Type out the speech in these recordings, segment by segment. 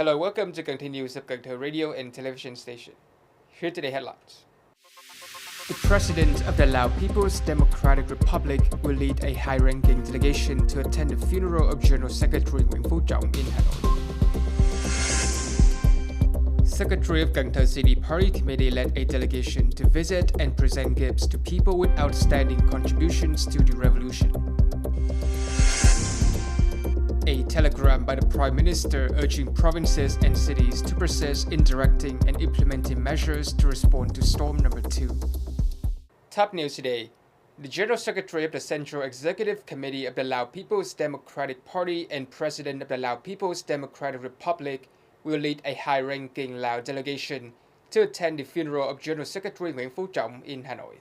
Hello, welcome to Cần Thơ News of Cần Thơ Radio and Television Station. Here are today's headlines. The President of the Laos People's Democratic Republic will lead a high-ranking delegation to attend the funeral of General Secretary Nguyễn Trọng in Hanoi. Secretary of Cần Thơ City Party Committee led a delegation to visit and present gifts to people with outstanding contributions to the revolution. A telegram by the Prime Minister urging provinces and cities to persist in directing and implementing measures to respond to storm number 2. Top news today. The General Secretary of the Central Executive Committee of the Laos People's Democratic Party and President of the Laos People's Democratic Republic will lead a high-ranking Lao delegation to attend the funeral of General Secretary Nguyễn Trọng in Hanoi.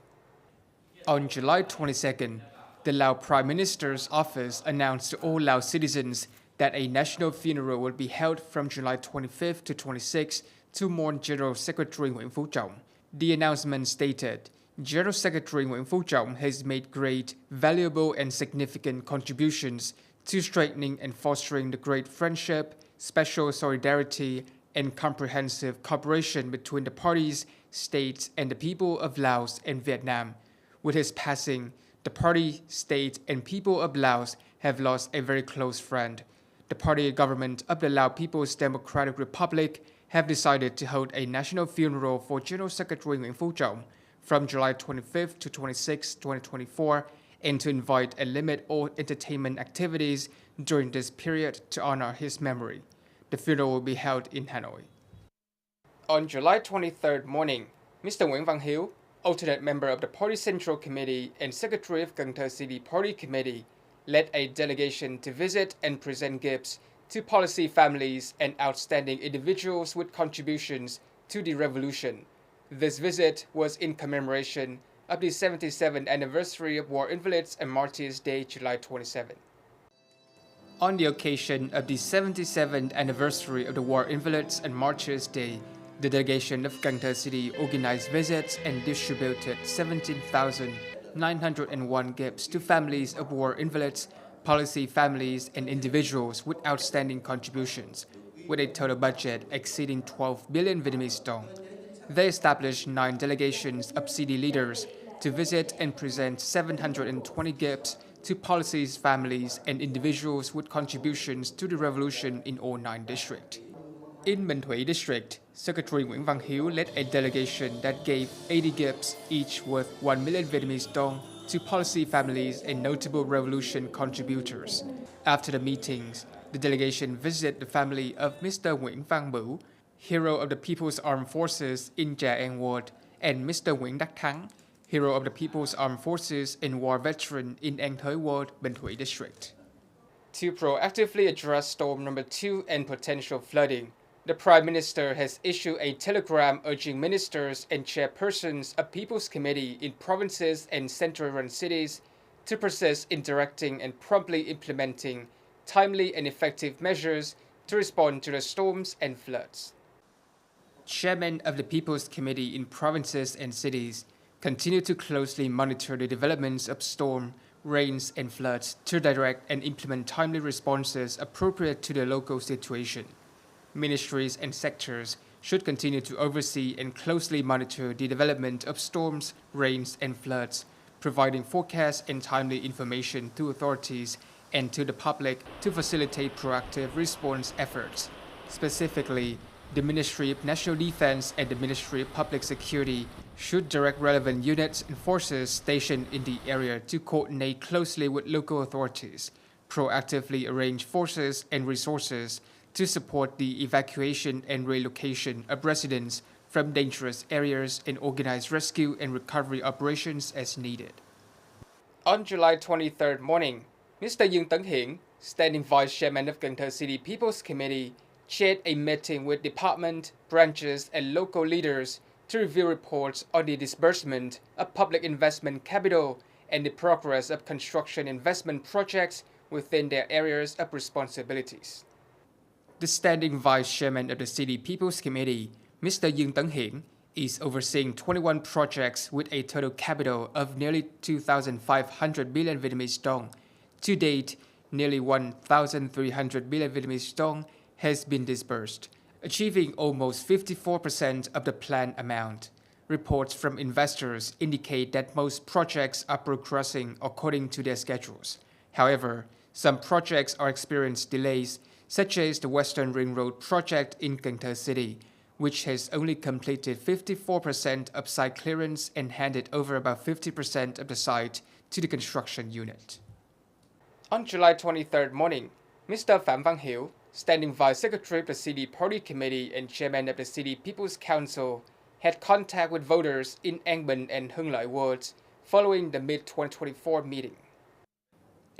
On July 22nd, the Laos Prime Minister's office announced to all Lao citizens that a national funeral will be held from July 25th to 26th to mourn General Secretary Nguyễn Trọng. The announcement stated, General Secretary Nguyễn Trọng has made great, valuable and significant contributions to strengthening and fostering the great friendship, special solidarity, and comprehensive cooperation between the parties, states, and the people of Laos and Vietnam. With his passing, the party, state, and people of Laos have lost a very close friend. The party government of the Laos People's Democratic Republic have decided to hold a national funeral for General Secretary Nguyễn Trọng from July 25th to 26, 2024, and to invite and limit all entertainment activities during this period to honor his memory. The funeral will be held in Hanoi. On July 23rd morning, Mr. Nguyễn Văn Hiếu, alternate member of the Party Central Committee and Secretary of Cần Thơ City Party Committee, led a delegation to visit and present gifts to policy families and outstanding individuals with contributions to the revolution. This visit was in commemoration of the 77th anniversary of War Invalids and Martyrs Day, July 27. On the occasion of the 77th anniversary of the War Invalids and Martyrs Day, the delegation of Cần Thơ City organized visits and distributed 17,901 gifts to families of war invalids, policy families, and individuals with outstanding contributions, with a total budget exceeding 12 billion Vietnamese dong. They established 9 delegations of city leaders to visit and present 720 gifts to policies, families, and individuals with contributions to the revolution in all 9 districts. In Bình Thủy District, Secretary Nguyễn Văn Hiếu led a delegation that gave 80 gifts, each worth 1 million Vietnamese dong, to policy families and notable revolution contributors. After the meetings, the delegation visited the family of Mr. Nguyễn Văn Bửu, hero of the People's Armed Forces in Trà An Ward, and Mr. Nguyễn Đắc Thắng, hero of the People's Armed Forces and war veteran in An Thới Ward, Bình Thủy District. To proactively address storm number 2 and potential flooding, the Prime Minister has issued a telegram urging ministers and chairpersons of People's Committee in provinces and central-run cities to persist in directing and promptly implementing timely and effective measures to respond to the storms and floods. Chairmen of the People's Committee in provinces and cities continue to closely monitor the developments of storm, rains, and floods to direct and implement timely responses appropriate to the local situation. Ministries and sectors should continue to oversee and closely monitor the development of storms, rains, and floods, providing forecasts and timely information to authorities and to the public to facilitate proactive response efforts. Specifically, the Ministry of National Defense and the Ministry of Public Security should direct relevant units and forces stationed in the area to coordinate closely with local authorities, proactively arrange forces and resources to support the evacuation and relocation of residents from dangerous areas and organize rescue and recovery operations as needed. On July 23rd morning, Mr. Dương Tấn Hiển, standing Vice Chairman of Cần Thơ City People's Committee, chaired a meeting with department, branches, and local leaders to review reports on the disbursement of public investment capital and the progress of construction investment projects within their areas of responsibilities. The standing Vice Chairman of the City People's Committee, Mr. Dương Tấn Hiển, is overseeing 21 projects with a total capital of nearly 2,500 billion Vietnamese dong. To date, nearly 1,300 billion Vietnamese dong has been disbursed. achieving almost 54% of the planned amount. Reports from investors indicate that most projects are progressing according to their schedules. However, some projects are experiencing delays, such as the Western Ring Road project in Cần Thơ City, which has only completed 54% of site clearance and handed over about 50% of the site to the construction unit. On July 23rd morning, Mr. Phạm Văn Hiếu, Standing Vice Secretary of the City Party Committee and Chairman of the City People's Council, had contact with voters in An Bình and Hưng Lợi wards following the mid-2024 meeting.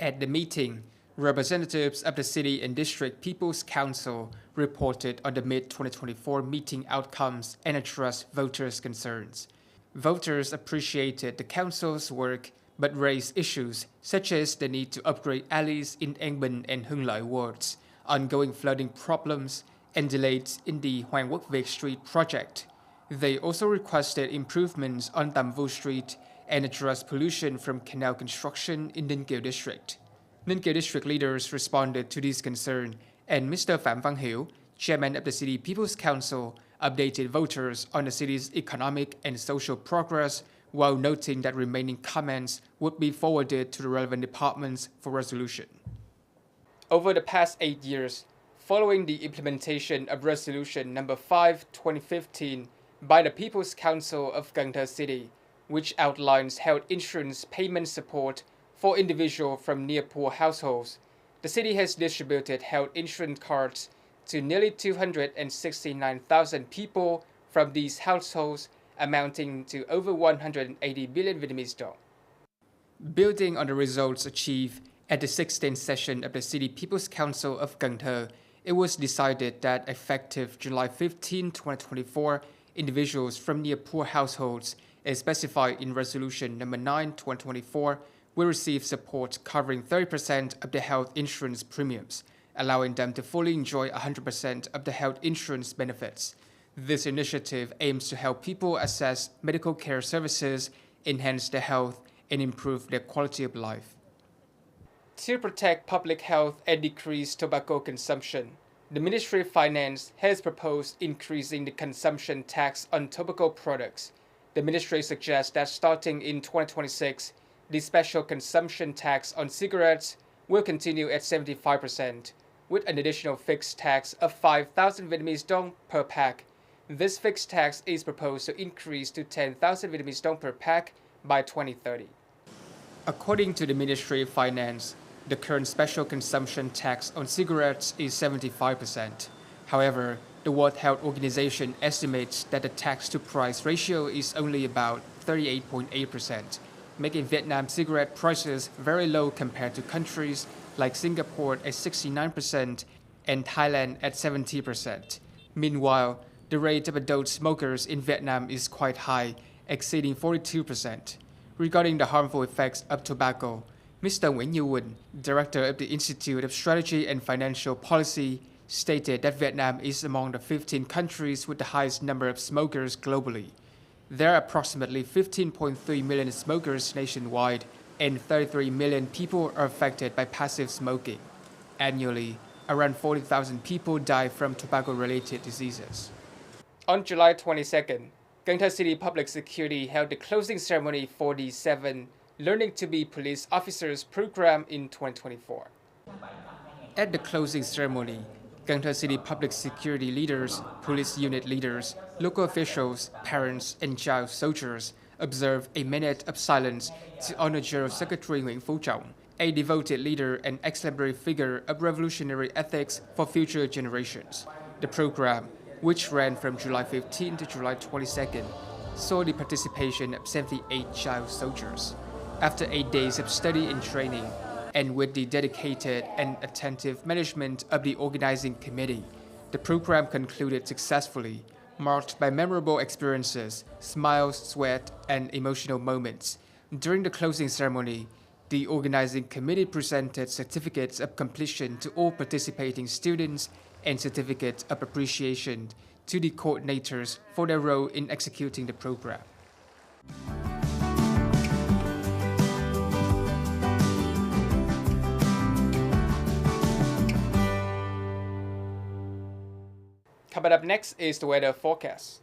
At the meeting, representatives of the City and District People's Council reported on the mid-2024 meeting outcomes and addressed voters' concerns. Voters appreciated the Council's work but raised issues such as the need to upgrade alleys in An Bình and Hưng Lợi wards, ongoing flooding problems, and delays in the Hoàng Quốc Việt Street project. They also requested improvements on Tam Vu Street and addressed pollution from canal construction in Ninh Kiều District. Ninh Kiều District leaders responded to these concerns, and Mr. Phạm Văn Hiếu, Chairman of the City People's Council, updated voters on the city's economic and social progress while noting that remaining comments would be forwarded to the relevant departments for resolution. Over the past 8 years, following the implementation of Resolution No. 5/2015 by the People's Council of Cần Thơ City, which outlines health insurance payment support for individuals from near-poor households, the city has distributed health insurance cards to nearly 269,000 people from these households, amounting to over 180 billion Vietnamese đồng. Building on the results achieved at the 16th session of the City People's Council of Cần Thơ, it was decided that effective July 15, 2024, individuals from near-poor households, as specified in Resolution No. 9, 2024, will receive support covering 30% of the health insurance premiums, allowing them to fully enjoy 100% of the health insurance benefits. This initiative aims to help people access medical care services, enhance their health, and improve their quality of life. To protect public health and decrease tobacco consumption, the Ministry of Finance has proposed increasing the consumption tax on tobacco products. The ministry suggests that starting in 2026, the special consumption tax on cigarettes will continue at 75%, with an additional fixed tax of 5,000 Vietnamese đồng per pack. This fixed tax is proposed to increase to 10,000 Vietnamese đồng per pack by 2030. According to the Ministry of Finance, the current special consumption tax on cigarettes is 75%. However, the World Health Organization estimates that the tax-to-price ratio is only about 38.8%, making Vietnam cigarette prices very low compared to countries like Singapore at 69% and Thailand at 70%. Meanwhile, the rate of adult smokers in Vietnam is quite high, exceeding 42%. Regarding the harmful effects of tobacco, Mr. Nguyễn, Director of the Institute of Strategy and Financial Policy, stated that Vietnam is among the 15 countries with the highest number of smokers globally. There are approximately 15.3 million smokers nationwide, and 33 million people are affected by passive smoking. Annually, around 40,000 people die from tobacco-related diseases. On July 22nd, Cần Thơ City Public Security held the closing ceremony for the 7 Learning to be Police Officers program in 2024. At the closing ceremony, Cần Thơ City Public Security leaders, police unit leaders, local officials, parents, and child soldiers observed a minute of silence to honor General Secretary Nguyễn Trọng, a devoted leader and exemplary figure of revolutionary ethics for future generations. The program, which ran from July 15 to July 22nd, saw the participation of 78 child soldiers. After 8 days of study and training, and with the dedicated and attentive management of the organizing committee, the program concluded successfully, marked by memorable experiences, smiles, sweat, and emotional moments. During the closing ceremony, the organizing committee presented certificates of completion to all participating students and certificates of appreciation to the coordinators for their role in executing the program. Coming up next is the weather forecast.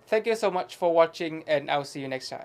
Thank you so much for watching, and I'll see you next time.